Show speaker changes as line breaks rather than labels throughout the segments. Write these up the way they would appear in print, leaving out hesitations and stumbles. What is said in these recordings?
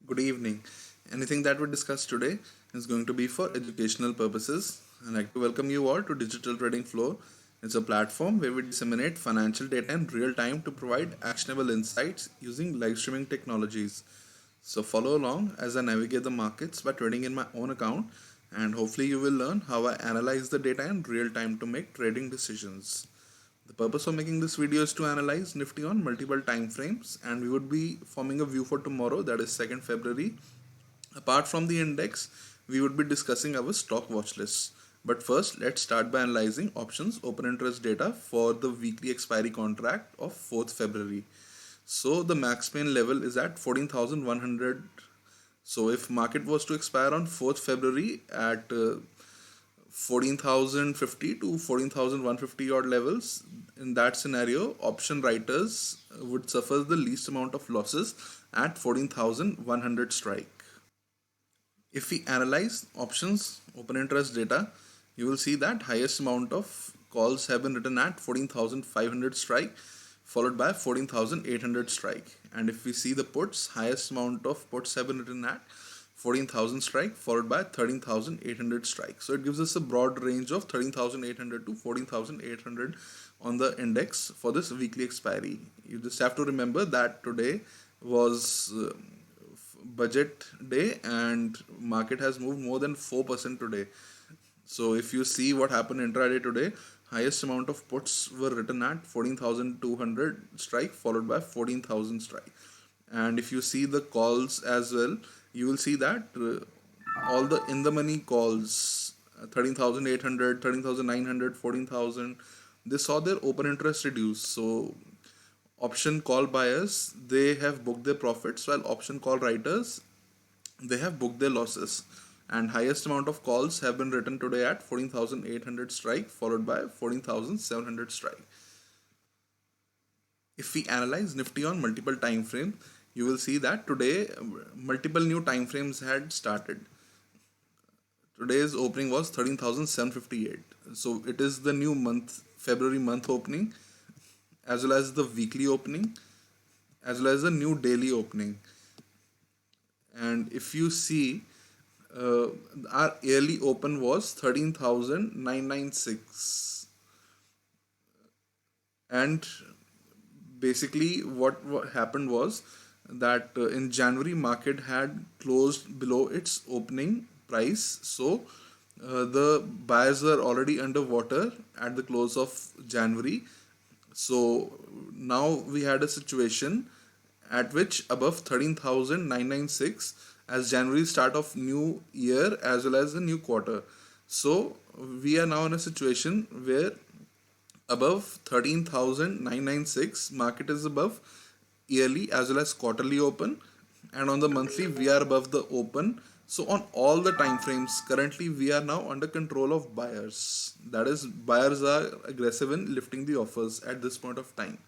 Good evening. Anything that we discuss today is going to be for educational purposes. I'd like to welcome you all to Digital Trading Floor. It's a platform where we disseminate financial data in real time to provide actionable insights using live streaming technologies. So follow along as I navigate the markets by trading in my own account, and hopefully you will learn how I analyze the data in real time to make trading decisions. The purpose of making this video is to analyze Nifty on multiple time frames, and we would be forming a view for tomorrow, that is 2nd February. Apart from the index, we would be discussing our stock watch lists. But first, let's start by analyzing options open interest data for the weekly expiry contract of 4th February. So the max pain level is at 14,100. So if market was to expire on 4th February at 14,050 to 14,150 odd levels, in that scenario, option writers would suffer the least amount of losses at 14,100 strike. If we analyze options open interest data, you will see that highest amount of calls have been written at 14,500 strike, followed by 14,800 strike. And if we see the puts, highest amount of puts have been written at 14,000 strike, followed by 13,800 strike. So it gives us a broad range of 13,800 to 14,800 on the index for this weekly expiry. You just have to remember that today was budget day and market has moved more than 4% today. So if you see what happened intraday today, highest amount of puts were written at 14,200 strike, followed by 14,000 strike. And if you see the calls as well, you will see that all the in the money calls 13,800, 13,900, 14,000, they saw their open interest reduce. So option call buyers, they have booked their profits, while option call writers, they have booked their losses. And highest amount of calls have been written today at 14,800 strike, followed by 14,700 strike. If we analyze Nifty on multiple time frames, you will see that today multiple new time frames had started. Today's opening was 13,758. So it is the new month, February month opening, as well as the weekly opening, as well as the new daily opening. And if you see, our yearly open was 13,996. And basically what happened was that in January market had closed below its opening price. So the buyers were already underwater at the close of January. So now we had a situation at which above 13,996 as January start of new year as well as the new quarter. So we are now in a situation where above 13,996 market is above yearly as well as quarterly open, and on the monthly we are above the open. So on all the time frames currently we are now under control of buyers, that is buyers are aggressive in lifting the offers at this point of time.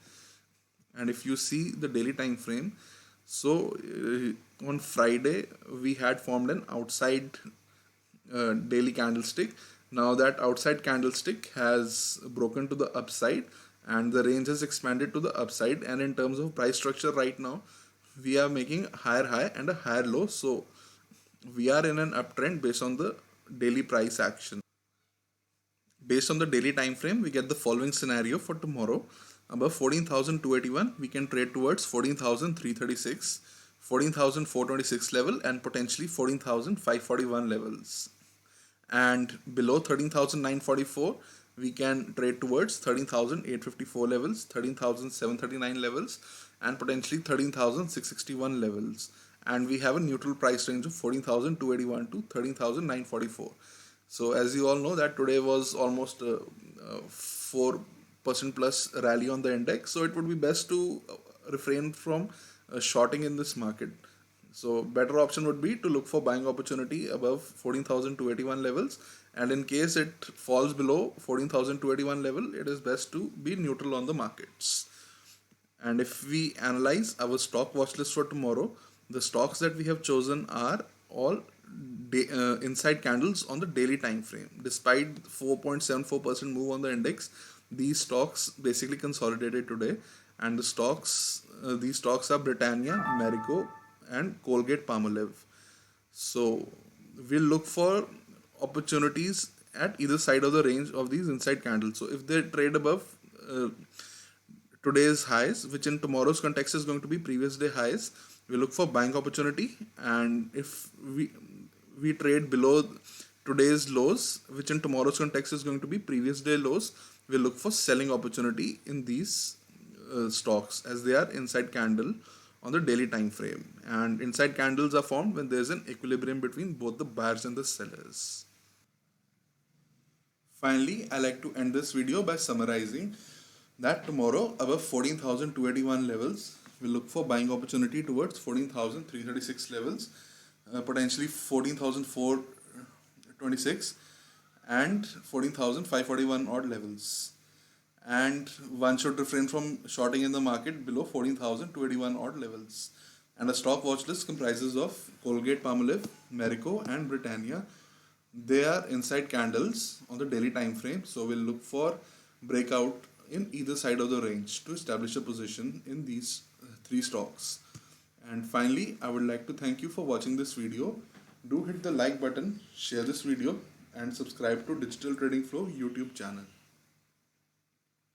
And if you see the daily time frame, so on Friday we had formed an outside daily candlestick. Now that outside candlestick has broken to the upside and the range has expanded to the upside, and in terms of price structure right now we are making higher high and a higher low. So we are in an uptrend based on the daily price action. Based on the daily time frame, we get the following scenario for tomorrow. Above 14,281, we can trade towards 14,336, 14,426 level, and potentially 14,541 levels. And below 13,944, we can trade towards 13,854 levels, 13,739 levels, and potentially 13,661 levels. And we have a neutral price range of 14,281 to 13,944. So as you all know that today was almost 4% plus rally on the index. So it would be best to refrain from shorting in this market. So better option would be to look for buying opportunity above 14,281 levels, and in case it falls below 14,281 level, it is best to be neutral on the markets. And if we analyze our stock watch list for tomorrow, the stocks that we have chosen are all inside candles on the daily time frame. Despite 4.74% move on the index, these stocks basically consolidated today, and the stocks these stocks are Britannia, Marico, and Colgate Palmolive. So we'll look for opportunities at either side of the range of these inside candles. So if they trade above today's highs, which in tomorrow's context is going to be previous day highs, we look for buying opportunity. And if we trade below today's lows, which in tomorrow's context is going to be previous day lows, we look for selling opportunity in these stocks, as they are inside candle on the daily time frame. And inside candles are formed when there is an equilibrium between both the buyers and the sellers. Finally, I like to end this video by summarizing that tomorrow above 14,281 levels, we'll look for buying opportunity towards 14,336 levels, potentially 14,426 and 14,541 odd levels. And one should refrain from shorting in the market below 14,281 odd levels. And a stock watch list comprises of Colgate Palmolive, Marico and Britannia. They are inside candles on the daily time frame, so we'll look for breakout in either side of the range to establish a position in these three stocks. And finally, I would like to thank you for watching this video. Do hit the like button, share this video and subscribe to Digital Trading Flow YouTube channel.